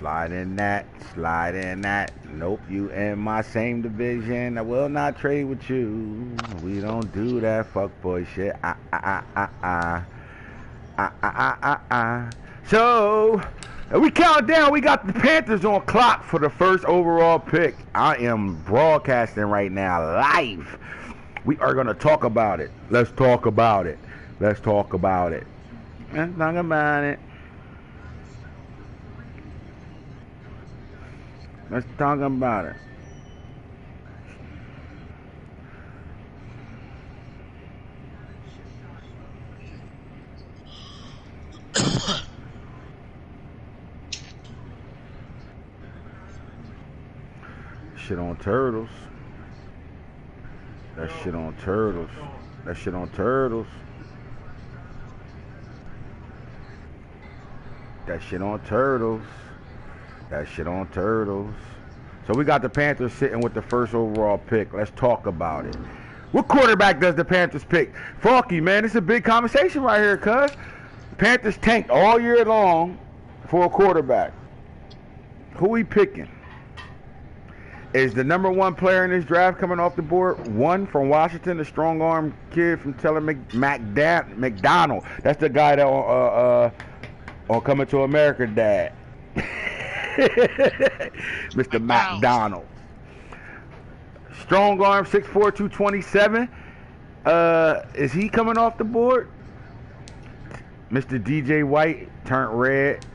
Slide in that, slide in that. Nope, you in my same division. I will not trade with you. We don't do that fuckboy shit. So, we count down. We got the Panthers on clock for the first overall pick. I am broadcasting right now, live. We are going to talk about it. Let's talk about it. Let's talk about it. Let's talk about it. Let's talk about it. Shit on turtles. That shit on turtles. That shit on turtles. That shit on turtles. That shit on turtles. So we got the Panthers sitting with the first overall pick. Let's talk about it. What quarterback does the Panthers pick? Falky, man, it's a big conversation right here, cuz. Panthers tanked all year long for a quarterback. Who we picking? Is the number one player in this draft coming off the board? One from Washington, the strong arm kid from Teller McDonald. That's the guy that on Coming to America, Dad. Mr. McDonald. Strong arm, 6'4", 227. Is he coming off the board? Mr. DJ White turned red.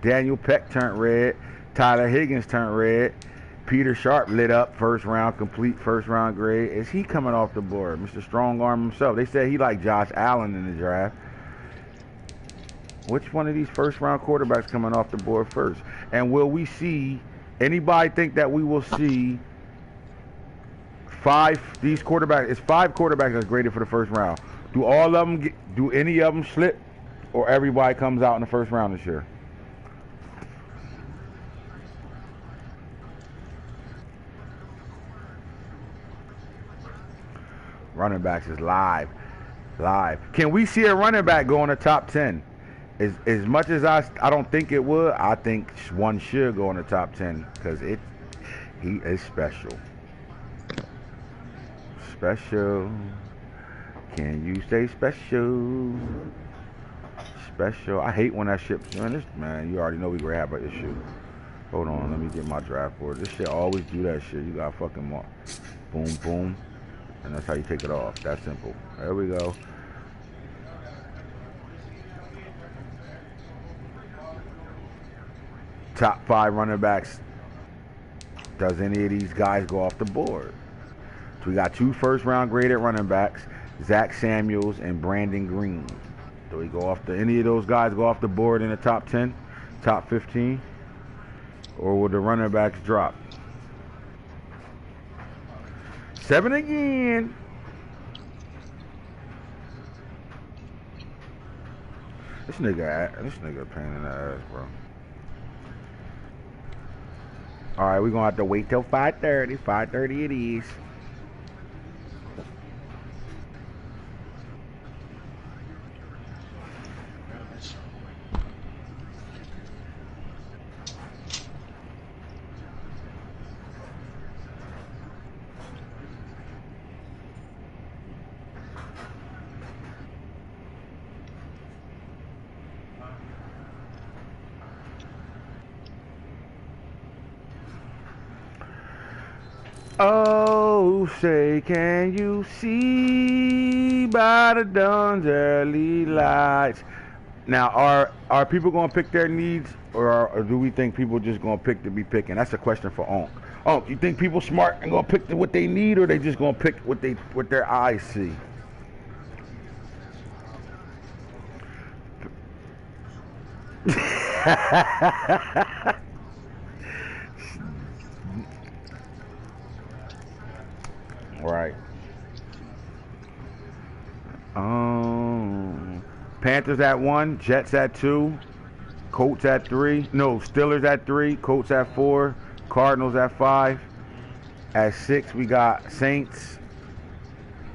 Daniel Peck turned red. Tyler Higgins turned red. Peter Sharp lit up, first round, complete first round grade. Is he coming off the board? Mr. Strong Arm himself. They said he like Josh Allen in the draft. Which one of these first round quarterbacks coming off the board first? And will we see, anybody think that we will see these quarterbacks, it's 5 quarterbacks that's graded for the first round. Do all of them do any of them slip, or everybody comes out in the first round this year? Running backs is live. Can we see a running back go in the top 10? As much as I don't think it would, I think one should go in the top 10 because he is special. Special. Can you say special? Special. I hate when that shit. Man, you already know we grab at this shit. Hold on, let me get my draft board. This shit always do that shit. You got fucking mark. Boom, boom. And that's how you take it off. That simple. There we go. Top 5 running backs. Does any of these guys go off the board? So we got 2 first round graded running backs, Zach Samuels and Brandon Green. Do we go off any of those guys go off the board in the top 10, top 15? Or will the running backs drop? 7 again. This nigga a pain in the ass, bro. All right, we're gonna have to wait till 5:30. 5:30 it is. Oh, say, can you see by the dawn's early lights? Now, are people going to pick their needs, or do we think people just going to pick to be picking? That's a question for Onk. Onk, you think people smart and going to pick what they need, or they just going to pick what their eyes see? Right. Panthers at 1, Jets at 2, Colts at 3. No, Steelers at 3, Colts at 4, Cardinals at 5. At 6 we got Saints.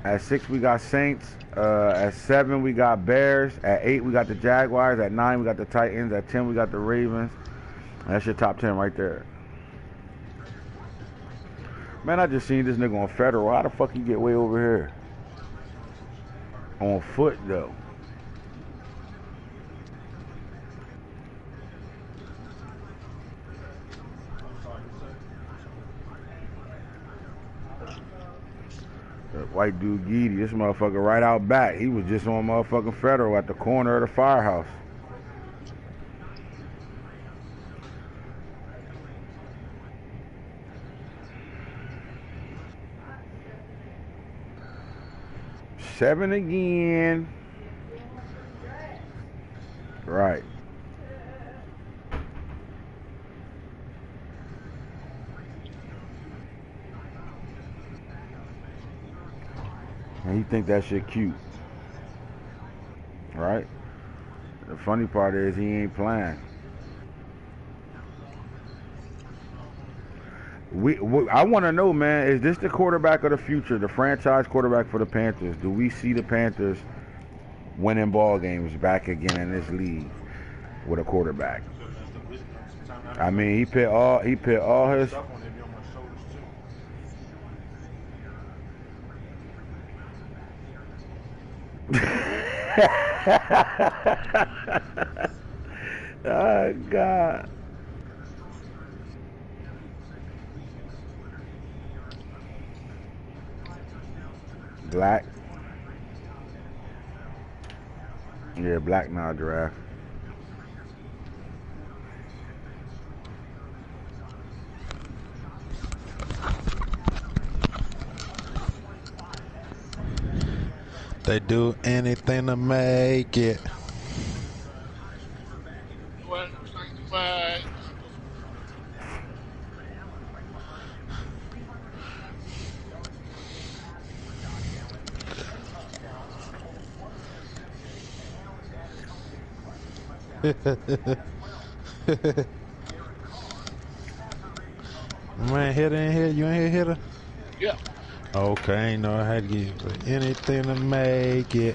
At 6 we got Saints. At 7 we got Bears. At 8 we got the Jaguars. At 9 we got the Titans. At 10 we got the Ravens. That's your top 10 right there. Man, I just seen this nigga on Federal. How the fuck he get way over here? On foot, though. That white dude, Geedy, this motherfucker right out back. He was just on motherfucking Federal at the corner of the firehouse. Seven again. Right. And he think that shit cute. Right? The funny part is he ain't playing. I want to know, man, is this the quarterback of the future, the franchise quarterback for the Panthers? Do we see the Panthers winning ball games back again in this league with a quarterback? I mean, he put all his oh God. Black. Yeah, black now draft. They do anything to make it. Man, hitter in here. You ain't here, hitter? Yeah. Okay, I ain't know I had to get anything to make it.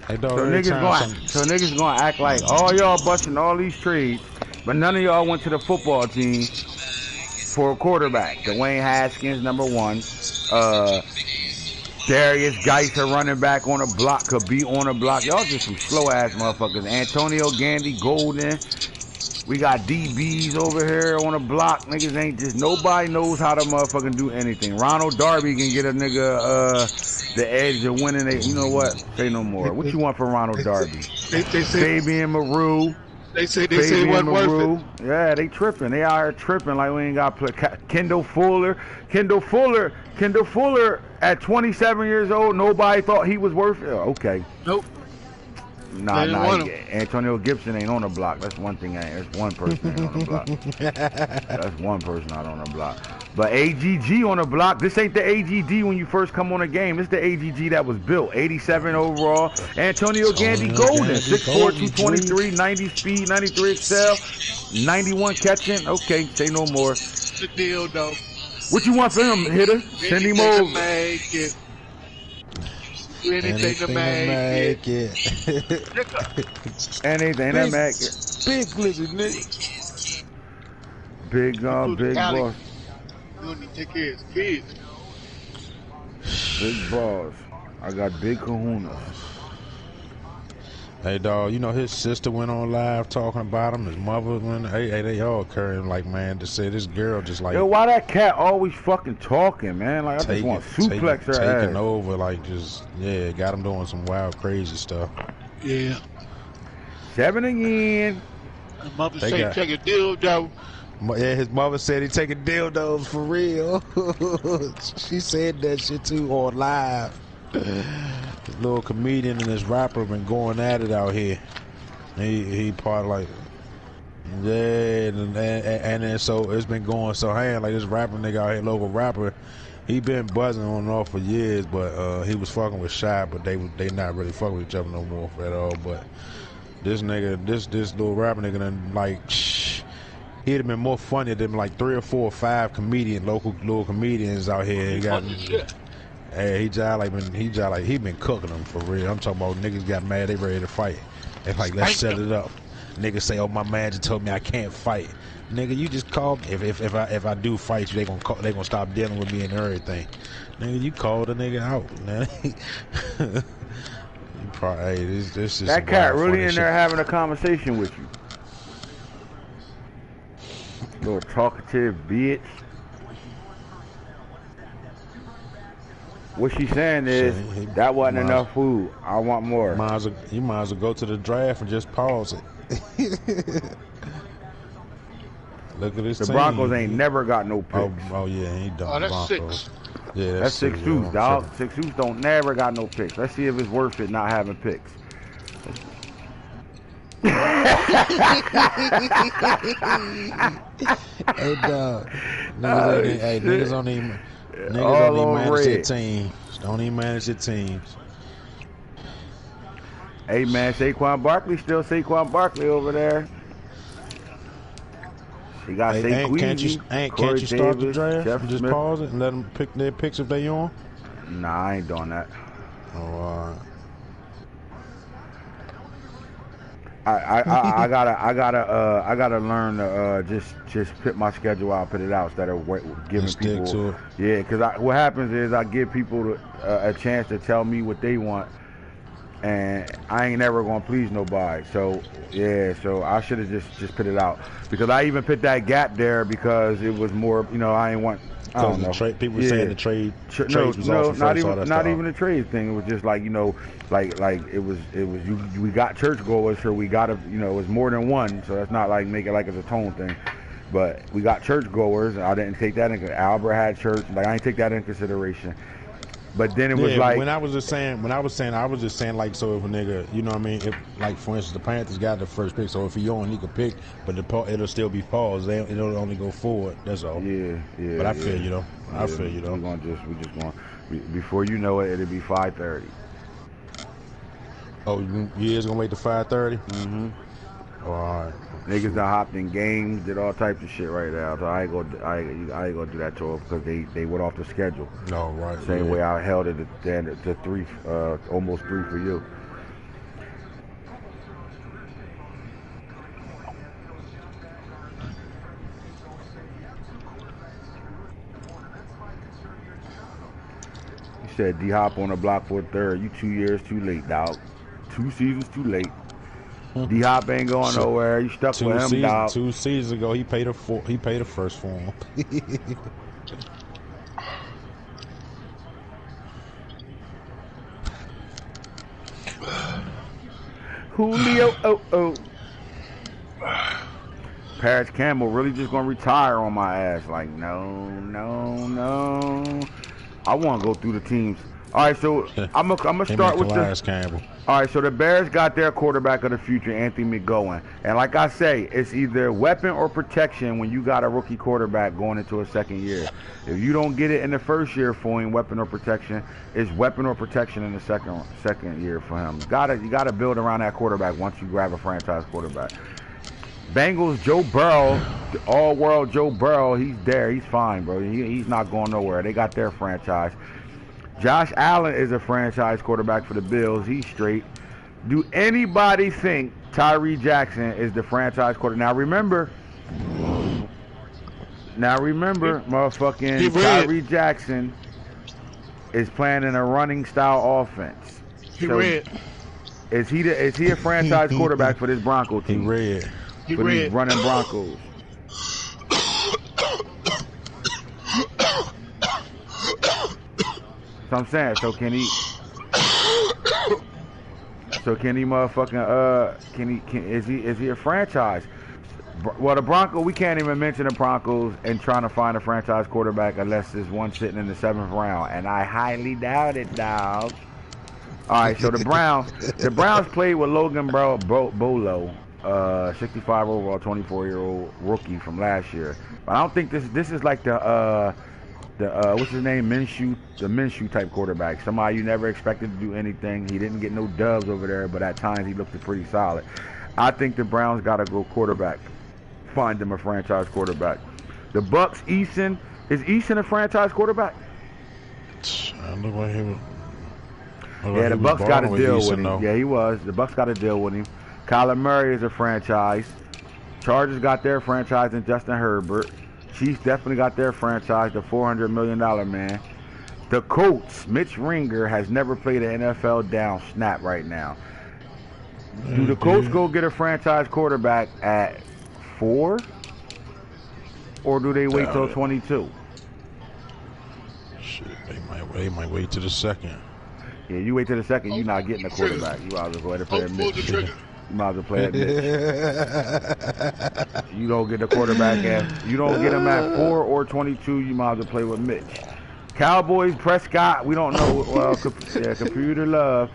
Hey, dog, so niggas gonna act like all y'all busting all these trades, but none of y'all went to the football team for a quarterback. Dwayne Haskins, number one. Darius Geis, a running back on a block, could be on a block. Y'all just some slow ass motherfuckers. Antonio Gandy, Golden. We got DBs over here on a block. Niggas ain't just, nobody knows how to motherfucking do anything. Ronald Darby can get a nigga the edge of winning it. You know what? Say no more. What you want for Ronald Darby? They say Fabian Maru. They say it wasn't worth it. Yeah, they tripping. They out here tripping like we ain't got play. Kendall Fuller at 27 years old, nobody thought he was worth it. Okay. Nope. Nah. Antonio Gibson ain't on the block. That's one thing. That's one person ain't on the block. That's one person not on the block. But AGG on the block. This ain't the AGG when you first come on a game. This the AGG that was built. 87 overall. Antonio Gandy Golden. 6'4", 223, 90 speed, 93 excel, 91 catching. Okay, say no more. The deal, though. What you want for him, hitter? Send him over. Anything to make it. Anything to make it. Big glizzy, nigga. Big boss. You need to take care of his kids. Big boss. I got big kahunas. Hey, dog, you know his sister went on live talking about him. His mother went, hey, they all carrying like, man, to say this girl just like. Yo, why that cat always fucking talking, man? Like, I just want to suplex her ass. Taking over, like, just, yeah, got him doing some wild, crazy stuff. Yeah. 7 again. His mother said take a dildo. Yeah, his mother said he taking dildos for real. She said that shit too on live. This little comedian and this rapper been going at it out here. He part like, yeah, and then so it's been going so hand like this rapper nigga out here, local rapper. He been buzzing on and off for years, but he was fucking with Shy, but they not really fucking with each other no more at all. But this nigga, this little rapper nigga, done like, he'd have been more funny than like 3 or 4 or 5 local little comedians out here. He got. Hey, he been cooking them for real. I'm talking about niggas got mad, they ready to fight. They like, let's set it up. Niggas say, "Oh, my manager told me I can't fight." Nigga, you just called. If I do fight you, they gonna stop dealing with me and everything. Nigga, you called a nigga out, man. You probably, hey, this is that cat really in there having a conversation with you. Little talkative bitch. What she's saying is that wasn't enough food. I want more. You might as well go to the draft and just pause it. Look at this. The Broncos ain't never got no picks. Oh yeah, he don't. Oh, that's Broncos. 6. Yeah, that's 6 deuce, dog. 6 deuce don't never got no picks. Let's see if it's worth it not having picks. Hey dog, niggas don't even manage their teams. Don't even manage their teams. Hey man, Saquon Barkley still Saquon Barkley over there. He got Saquon. Can't you start the draft and just pause it and let them pick their picks if they on? Nah, I ain't doing that. Oh, all right. I gotta learn to just put my schedule out, put it out instead of giving people. To it. Yeah, because what happens is I give people a chance to tell me what they want, and I ain't never gonna please nobody. So yeah, so I should have just put it out, because I even put that gap there because it was more, I ain't want. I don't know. People saying the trades was not even the trade thing. It was just like, like it was we got church goers, so we got to, it was more than one, so that's not like make it like it's a tone thing. But we got church goers, and I didn't take that into Albert had church, like I didn't take that into consideration. But then it was like I was just saying like, so if a nigga, you know what I mean, if like for instance the Panthers got the first pick, so if he on, he could pick, but it'll still be paused. It'll only go forward. That's all. Yeah. But I feel you though. I feel you though. We just going before you know it, it'll be 5:30. Oh, you is gonna wait to 5:30? Mm-hmm. Oh, all right. Niggas done hopped in games, did all types of shit right now. So I ain't gonna do that to them because they went off the schedule. No, right. Same way I held it to 3, almost 3 for you. You said D-Hop on the block for a third. You 2 years too late, dog. 2 seasons too late. D-Hop ain't going nowhere. You stuck with him, dog. 2 seasons ago, he paid a first for him. Julio, Paris Campbell really just gonna retire on my ass? Like, no. I want to go through the teams. All right, so I'm gonna start with Campbell. All right, so the Bears got their quarterback of the future, Anthony McGowan, and like I say, it's either weapon or protection when you got a rookie quarterback going into a second year. If you don't get it in the first year for him, weapon or protection, it's weapon or protection in the second year for him. You gotta build around that quarterback once you grab a franchise quarterback. Bengals, Joe Burrow, all-world Joe Burrow, he's there, he's fine, bro. He's not going nowhere. They got their franchise. Josh Allen is a franchise quarterback for the Bills. He's straight. Do anybody think Tyree Jackson is the franchise quarterback? Now remember, motherfucking Tyree Jackson is playing in a running style offense. Is he a franchise quarterback for this Bronco team? For these running Broncos. So I'm saying, is he a franchise? Well, the Broncos, we can't even mention the Broncos and trying to find a franchise quarterback unless there's one sitting in the 7th round, and I highly doubt it, dog. All right, so the Browns played with Logan Bolo, 65 overall, 24-year-old rookie from last year. But I don't think this is like the what's his name, the Minshew type quarterback. Somebody you never expected to do anything. He didn't get no dubs over there, but at times he looked pretty solid. I think the Browns got to go quarterback. Find them a franchise quarterback. The Bucks, Eason. Is Eason a franchise quarterback? I look like him. Yeah, the Bucks got a deal with him. Yeah, he was. The Bucks got a deal with him. Kyler Murray is a franchise. Chargers got their franchise in Justin Herbert. Chiefs definitely got their franchise, the $400 million man. The Colts, Mitch Ringer, has never played an NFL down snap right now. Do the Colts go get a franchise quarterback at 4? Or do they wait till 22? Shit, they might wait till the second. Yeah, you wait till the second, you're not getting a quarterback. You might as well go ahead and play a Mitch. You might as well play a Mitch. You don't get the quarterback you don't get him at 4 or 22, you might as well play with Mitch. Cowboys, Prescott, we don't know. Well, computer love.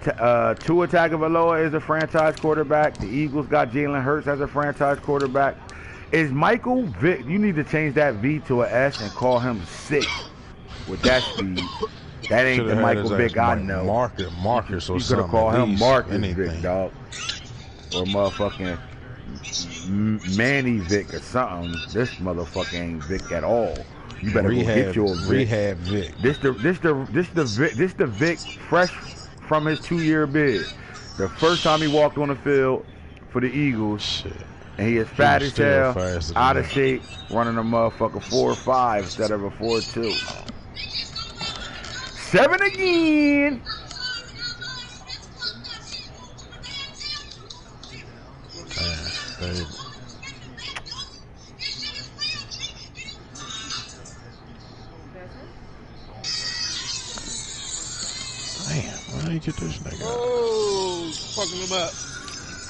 Tua Tagovailoa is a franchise quarterback. The Eagles got Jalen Hurts as a franchise quarterback. Is Michael Vick, you need to change that V to an S and call him sick with that speed. That ain't the Michael Vick I know. Marcus or something. You could have called him Marcus Vick, dog. Or motherfucking Manny Vick or something. This motherfucker ain't Vick at all. You better go get your Vick. Rehab Vick. This the Vick fresh from his 2-year bid. The first time he walked on the field for the Eagles. Shit. And he is fat as hell, out of shape, running a motherfucker 4.5 instead of a 4.2. 7 again. Damn, why did you get this nigga? Oh, fucking him up.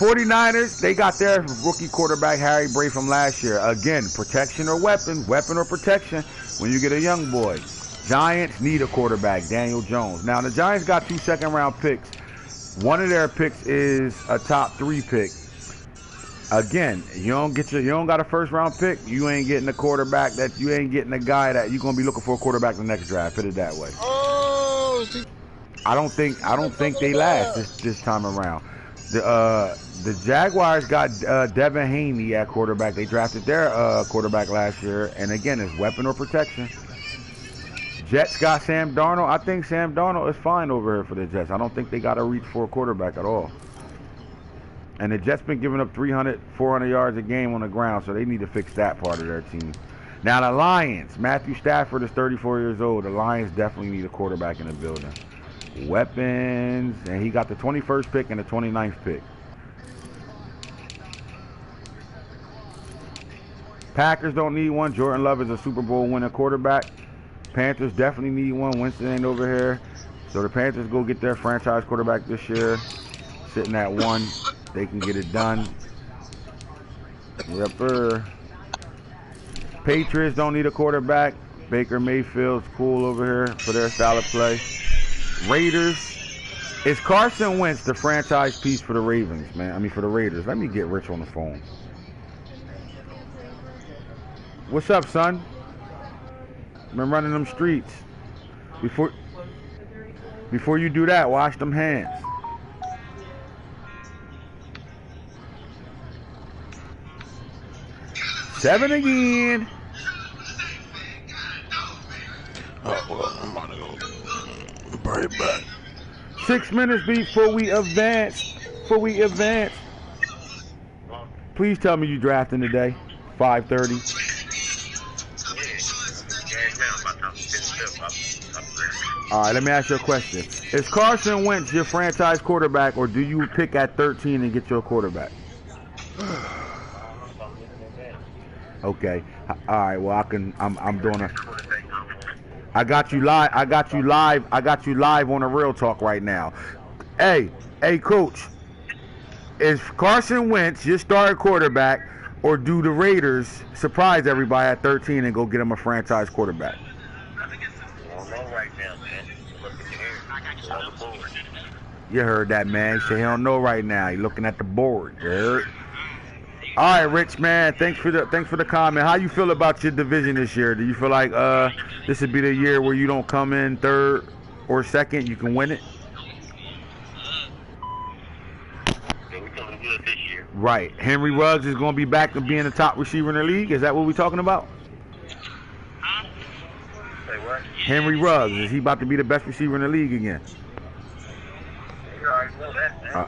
49ers, they got their rookie quarterback, Harry Bray, from last year. Again, protection or weapon or protection when you get a young boy. Giants need a quarterback, Daniel Jones. Now, the Giants got 2 second-round picks. One of their picks is a top 3 pick. Again, you don't got a first-round pick, you ain't getting a quarterback you ain't getting a guy that you're gonna be looking for a quarterback the next draft. Put it that way. Oh, I don't think they last this time around. The Jaguars got Devin Haney at quarterback. They drafted their quarterback last year, and again, it's weapon or protection. Jets got Sam Darnold. I think Sam Darnold is fine over here for the Jets. I don't think they got to reach for a quarterback at all. And the Jets been giving up 300, 400 yards a game on the ground, so they need to fix that part of their team. Now the Lions, Matthew Stafford is 34 years old. The Lions definitely need a quarterback in the building. Weapons, and he got the 21st pick and the 29th pick. Packers don't need one. Jordan Love is a Super Bowl winning quarterback. Panthers definitely need one. Winston ain't over here. So the Panthers go get their franchise quarterback this year. Sitting at 1. They can get it done. Yep. Patriots don't need a quarterback. Baker Mayfield's cool over here for their style of play. Raiders. Is Carson Wentz the franchise piece for the Ravens, man? I mean, for the Raiders. Let me get Rich on the phone. What's up, son? Been running them streets. Before you do that, wash them hands. Seven again. Oh, well, I'm about to go bring it back. 6 minutes before we advance. Please tell me you drafting today. 5:30. All right, let me ask you a question. Is Carson Wentz your franchise quarterback, or do you pick at 13 and get your quarterback? Okay. All right. Well, I'm doing a. I got you live on a Real Talk right now. Hey, coach. Is Carson Wentz your starting quarterback, or do the Raiders surprise everybody at 13 and go get him a franchise quarterback? You heard that, man. He said he don't know right now. He looking at the board. You heard? All right, Rich, man. Thanks for the comment. How you feel about your division this year? Do you feel like this would be the year where you don't come in third or second, you can win it? Yeah, we're feeling good this year. Right. Henry Ruggs is going to be back to being the top receiver in the league. Is that what we're talking about? Say what? Henry Ruggs, is he about to be the best receiver in the league again? I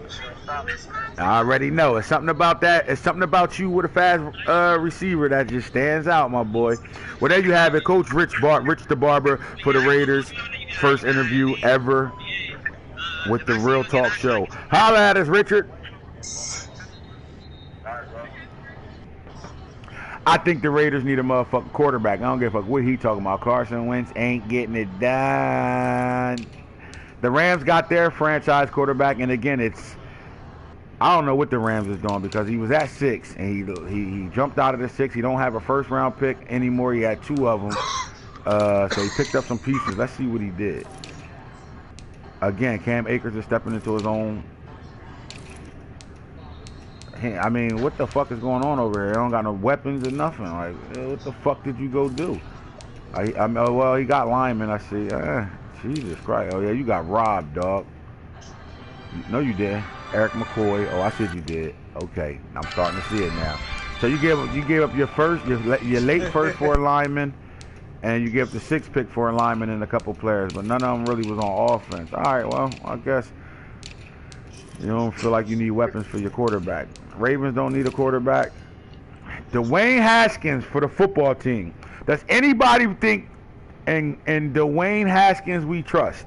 already know. It's something about that. It's something about you with a fast receiver that just stands out, my boy. Well, there you have it. Coach Rich the Barber for the Raiders. First interview ever with the Real Talk Show. Holla at us, Richard. I think the Raiders need a motherfucking quarterback. I don't give a fuck what he talking about. Carson Wentz ain't getting it done. The Rams got their franchise quarterback, and again, I don't know what the Rams is doing because he was at 6 and he jumped out of the 6. He don't have a first round pick anymore. He had 2 of them, so he picked up some pieces. Let's see what he did. Again, Cam Akers is stepping into his own. I mean, what the fuck is going on over here? He don't got no weapons or nothing. Like, what the fuck did you go do? Well, he got linemen, I see. Jesus Christ. Oh, yeah, you got robbed, dog. No, you did. Eric McCoy. Oh, I said you did. Okay, I'm starting to see it now. So you gave up your late first for a lineman, and you gave up the 6th pick for a lineman and a couple players, but none of them really was on offense. All right, well, I guess you don't feel like you need weapons for your quarterback. Ravens don't need a quarterback. Dwayne Haskins for the football team. Does anybody think in Dwayne Haskins we trust?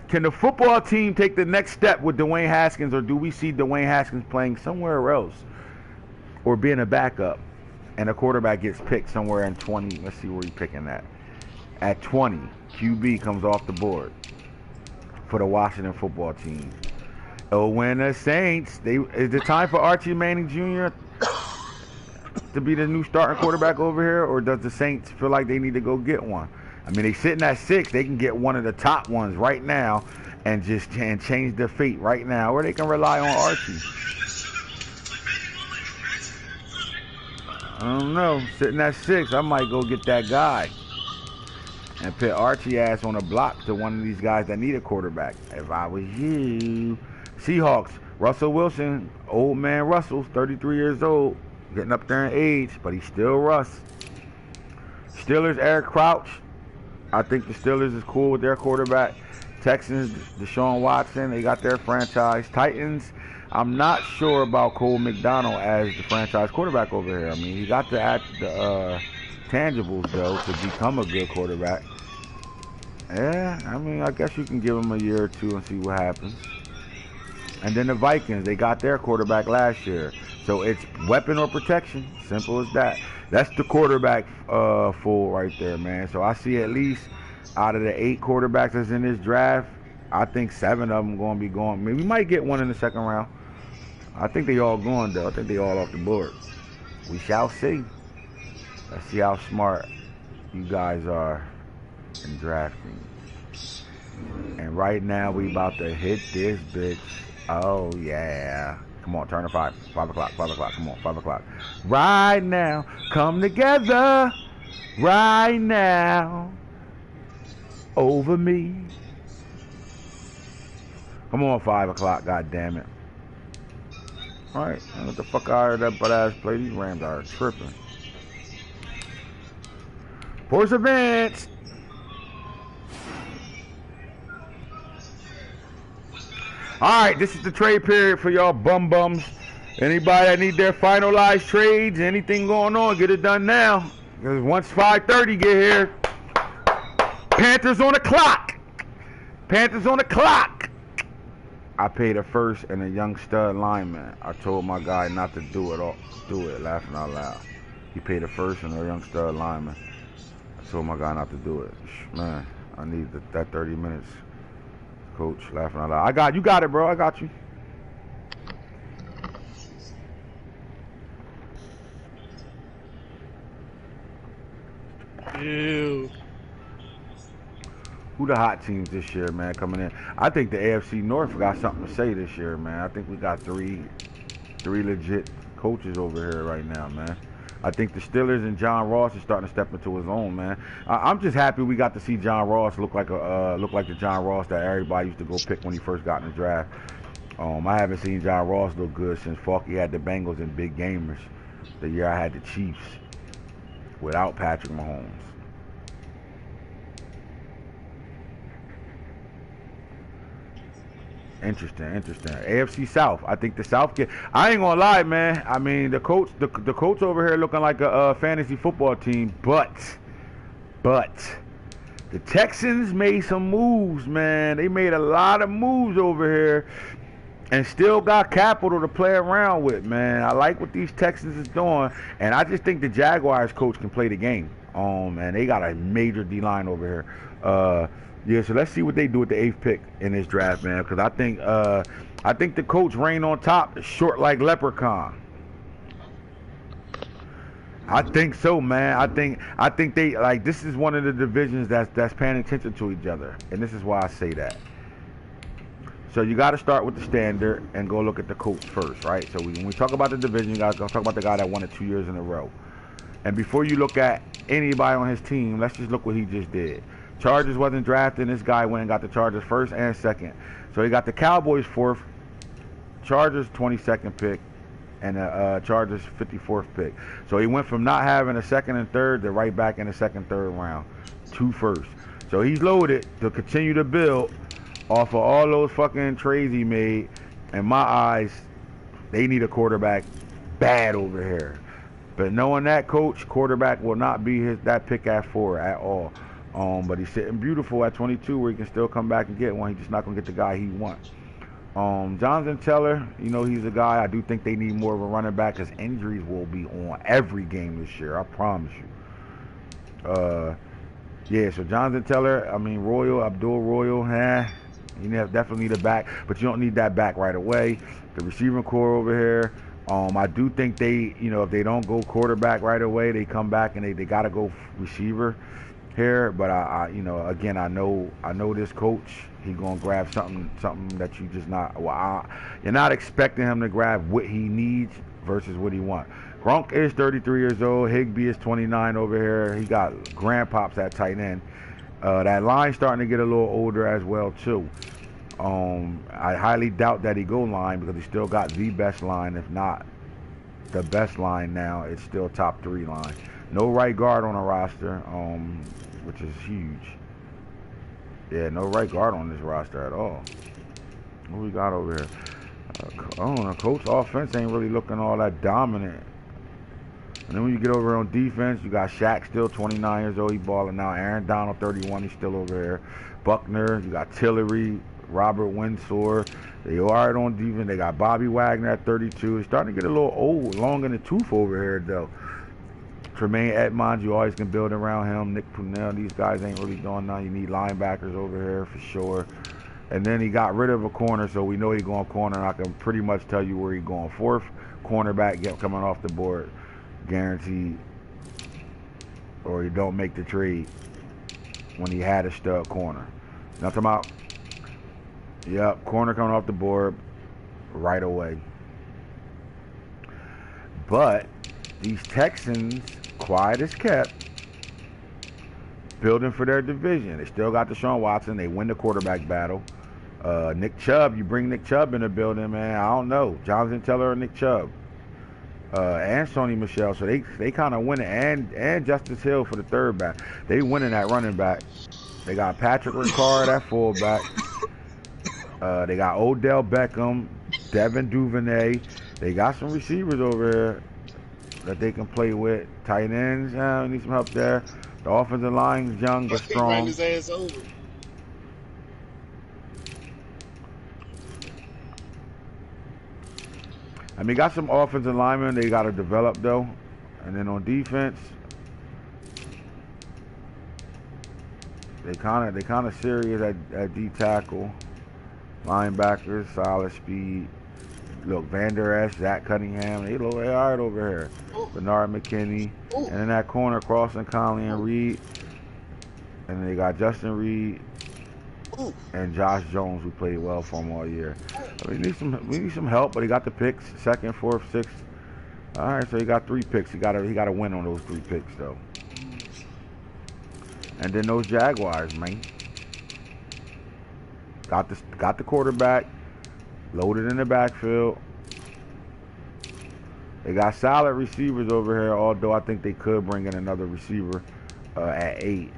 Can the football team take the next step with Dwayne Haskins, or do we see Dwayne Haskins playing somewhere else or being a backup and a quarterback gets picked somewhere in 20? Let's see where he's picking at. At 20, QB comes off the board for the Washington football team. Oh, when the Saints, is it time for Archie Manning Jr. to be the new starting quarterback over here, or does the Saints feel like they need to go get one? I mean, they sitting at 6. They can get one of the top ones right now and just change their fate right now, or they can rely on Archie. I don't know. Sitting at 6, I might go get that guy and put Archie ass on a block to one of these guys that need a quarterback. If I was you. Seahawks, Russell Wilson, old man Russell's 33 years old, getting up there in age, but he's still Russ. Steelers, Eric Crouch. I think the Steelers is cool with their quarterback. Texans, Deshaun Watson, they got their franchise. Titans, I'm not sure about Cole McDonald as the franchise quarterback over here. I mean, he got the tangibles, though, to become a good quarterback. Yeah, I mean, I guess you can give him a year or 2 and see what happens. And then the Vikings, they got their quarterback last year. So it's weapon or protection. Simple as that. That's the quarterback full right there, man. So I see at least out of the 8 quarterbacks that's in this draft, I think 7 of them going to be going. Maybe we might get one in the 2nd round. I think they all going, though. I think they all off the board. We shall see. Let's see how smart you guys are in drafting. And right now, we about to hit this bitch. Oh, yeah. Come on, turn to 5. 5 o'clock, 5 o'clock. Come on, 5 o'clock. Right now. Come together. Right now. Over me. Come on, 5 o'clock. God damn it. All right. What the fuck out of that butt-ass play? These Rams are tripping. Force advance. All right, this is the trade period for y'all bums. Anybody that need their finalized trades, anything going on, get it done now. Because once 5:30 get here, Panthers on the clock. Panthers on the clock. I paid a first and a young stud lineman. I told my guy not to do it, laughing out loud. He paid a first and a young stud lineman. I told my guy not to do it. Man, I need that 30 minutes. Coach, laughing out loud. You got it, bro. I got you. Ew. Who the hot teams this year, man, coming in? I think the AFC North got something to say this year, man. I think we got three legit coaches over here right now, man. I think the Steelers and John Ross is starting to step into his own, man. I'm just happy we got to see John Ross look like the John Ross that everybody used to go pick when he first got in the draft. I haven't seen John Ross look good since Falky had the Bengals in big gamers. The year I had the Chiefs without Patrick Mahomes. Interesting. AFC South. I think the South get. I ain't gonna lie, man. I mean, the coach over here looking like a fantasy football team, but the Texans made some moves, man. They made a lot of moves over here, and still got capital to play around with, man. I like what these Texans is doing, and I just think the Jaguars coach can play the game. And they got a major D-line over here. Yeah, so let's see what they do with the 8th pick in this draft, man. Because I think the coach reign on top, short like leprechaun. I think so, man. I think they like this is one of the divisions that's paying attention to each other, and this is why I say that. So you got to start with the standard and go look at the coach first, right? So when we talk about the division, you got to talk about the guy that won it 2 years in a row. And before you look at anybody on his team, let's just look what he just did. Chargers wasn't drafted, and this guy went and got the Chargers first and second. So he got the Cowboys 4th, Chargers 22nd pick, and the Chargers 54th pick. So he went from not having a second and third to right back in the second, third round. 2 firsts. So he's loaded to continue to build off of all those fucking trades he made. In my eyes, they need a quarterback bad over here. But knowing that, coach, quarterback will not be that pick at 4 at all. But he's sitting beautiful at 22 where he can still come back and get one. He's just not going to get the guy he wants. Jonathan Taylor, you know, he's a guy. I do think they need more of a running back because injuries will be on every game this year. I promise you. Yeah, so Jonathan Taylor, I mean, Abdul Royal, you definitely need a back, but you don't need that back right away. The receiving core over here, I do think they, you know, if they don't go quarterback right away, they come back and they got to go receiver here. But I you know, again, I know this coach. He gonna grab something that you just not. You're not expecting him to grab what he needs versus what he wants. Gronk is 33 years old. Higbee is 29 over here. He got grandpops at tight end. That line's starting to get a little older as well too. I highly doubt that he go line because he still got the best line, if not the best line now. It's still top 3 line. No right guard on the roster, which is huge. Yeah, no right guard on this roster at all. What we got over here? I don't know. Coach offense ain't really looking all that dominant. And then when you get over on defense, you got Shaq still 29 years old. He balling now. Aaron Donald 31. He's still over here. Buckner. You got Tillery, Robert Windsor. They are on defense. They got Bobby Wagner at 32. He's starting to get a little old, long in the tooth over here though. Tremaine Edmonds, you always can build around him. Nick Punell, these guys ain't really doing nothing. You need linebackers over here for sure. And then he got rid of a corner, so we know he's going corner. And I can pretty much tell you where he's going. 4th cornerback coming off the board, guaranteed. Or he don't make the trade when he had a stud corner. Now talking about, yep, corner coming off the board right away. But these Texans, quiet as kept, building for their division. They still got Deshaun Watson. They win the quarterback battle. Nick Chubb, you bring Nick Chubb in the building, man. I don't know. Jonathan Taylor or Nick Chubb. And Sony Michel. So they kind of win it. And Justice Hill for the 3rd back. They winning that running back. They got Patrick Ricard at fullback. They got Odell Beckham, Devin Duvernay. They got some receivers over here that they can play with. Tight ends, we need some help there. The offensive line is young but strong. Ran his ass over. I mean, got some offensive linemen they got to develop though. And then on defense, they kind of serious at D tackle. Linebackers, solid speed. Look, Van Der Esch, Zach Cunningham, they all right over here. Bernard McKinney. And in that corner, Crossing, Conley, and Reed. And they got Justin Reed and Josh Jones, who played well for him all year. We need some help, but he got the picks, 2nd, 4th, 6th. All right, so he got 3 picks. He got to win on those 3 picks though. And then those Jaguars, man. Got the quarterback. Loaded in the backfield. They got solid receivers over here, although I think they could bring in another receiver at 8.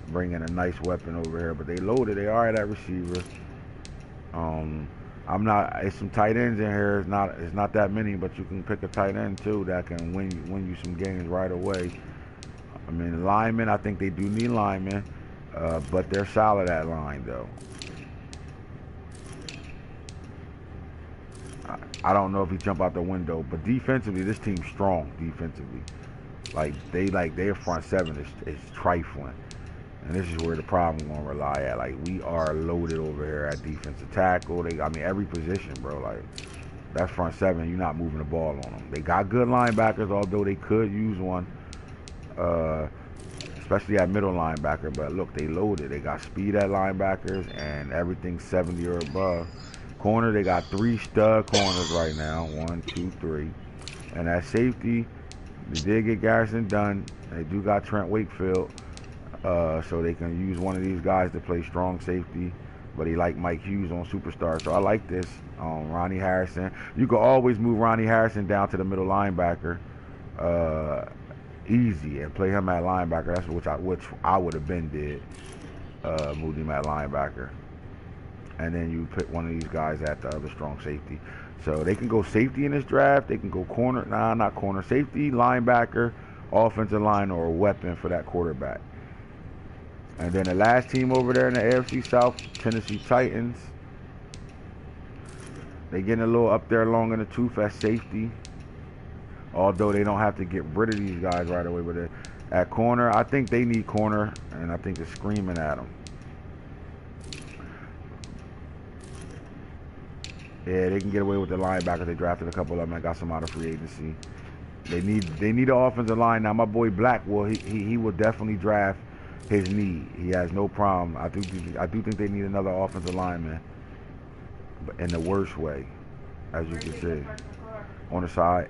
Bring in a nice weapon over here. But they loaded. They are at that receiver. It's some tight ends in here. It's not that many, but you can pick a tight end too that can win you some games right away. I mean, linemen, I think they do need linemen, but they're solid at line though. I don't know if he jump out the window, but defensively, this team's strong defensively. Their front seven is trifling. And this is where the problem gonna rely at. Like, we are loaded over here at defensive tackle. Every position, bro. Like, that front seven, you're not moving the ball on them. They got good linebackers, although they could use one, especially at middle linebacker. But look, they loaded. They got speed at linebackers, and everything's 70 or above. Corner, they got 3 stud corners right now. 1, 2, 3. And at safety, they did get Garrison done. They do got Trent Wakefield. So they can use one of these guys to play strong safety, but he like Mike Hughes on Superstar. So I like this. Ronnie Harrison. You can always move Ronnie Harrison down to the middle linebacker, easy, and play him at linebacker. That's which I would have been did. Moved him at linebacker, and then you put one of these guys at the other strong safety. So they can go safety in this draft. They can go corner. Nah, not corner. Safety, linebacker, offensive line, or a weapon for that quarterback. And then the last team over there in the AFC South, Tennessee Titans. They getting a little up there long in the tooth at safety. Although they don't have to get rid of these guys right away. But at corner, I think they need corner. And I think they're screaming at them. Yeah, they can get away with the linebackers. They drafted a couple of them. I got some out of free agency. They need an offensive line. Now, my boy Blackwell, he will definitely draft his need. He has no problem. I do think they need another offensive lineman, but in the worst way, as you can see. On the side.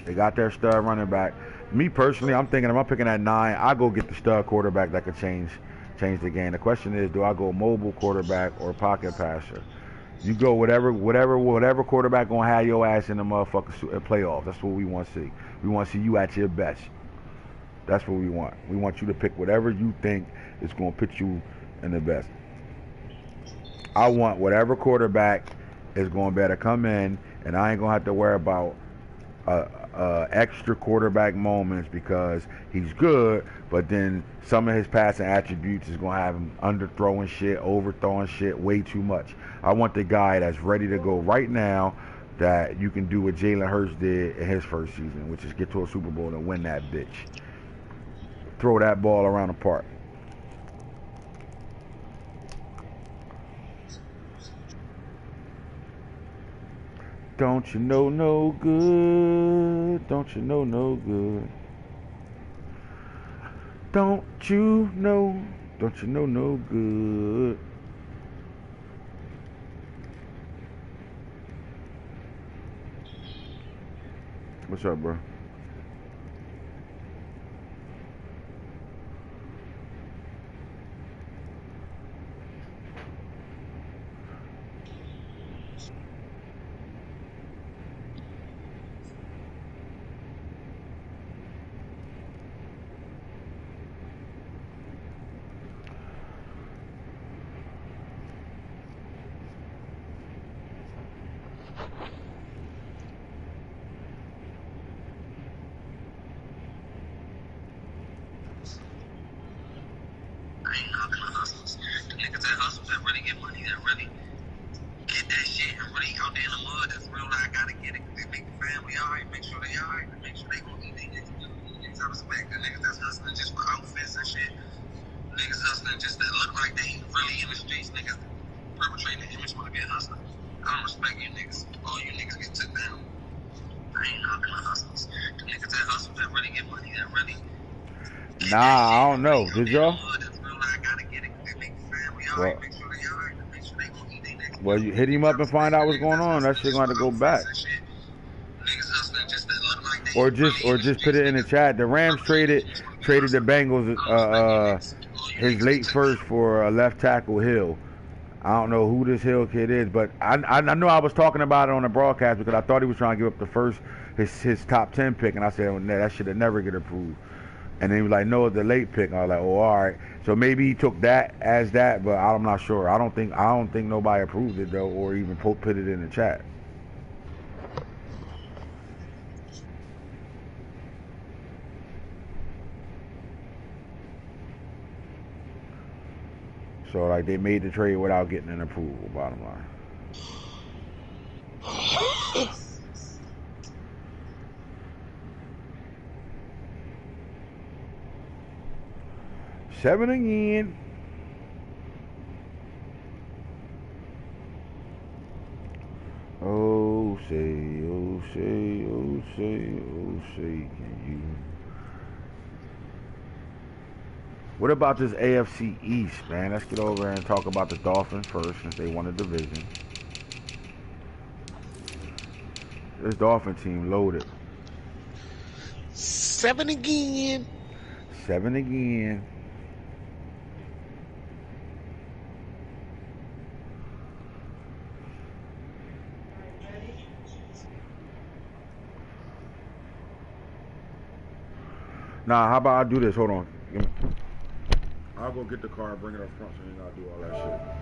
They got their stud running back. Me personally, I'm thinking if I'm picking at 9, I go get the stud quarterback that could change the game. The question is, do I go mobile quarterback or pocket passer? You go whatever quarterback gonna have your ass in the motherfucking playoffs. That's what we want to see. We want to see you at your best. That's what we want. We want you to pick whatever you think is gonna put you in the best. I want whatever quarterback is gonna better come in, and I ain't gonna have to worry about extra quarterback moments because he's good, but then some of his passing attributes is gonna have him underthrowing shit, overthrowing shit way too much. I want the guy that's ready to go right now, that you can do what Jalen Hurts did in his first season, which is get to a Super Bowl and win that bitch. Throw that ball around the park. Don't you know no good? Don't you know no good? Don't you know no good? What's up, bro? Nah, I don't know. Did y'all? Well, you hit him up and find out what's going on. That shit gonna have to go back. Or just put it in the chat. The Rams traded the Bengals his late first for a left tackle Hill. I don't know who this Hill kid is, but I know I was talking about it on the broadcast because I thought he was trying to give up the first his top 10 pick, and I said, oh, that should have never get approved. And then he was like, no, it's the late pick. I was like, oh, all right. So maybe he took that as that, but I'm not sure. I don't think nobody approved it though, or even put it in the chat. So like they made the trade without getting an approval. Bottom line. Seven again. Oh say, oh say, oh say, oh say, can you? What about this AFC East, man? Let's get over and talk about the Dolphins first, since they won the division. This Dolphin team loaded. 7 again. 7 again. Nah, how about I do this? Hold on. I'll go get the car and bring it up front so you ain't gotta do all that shit.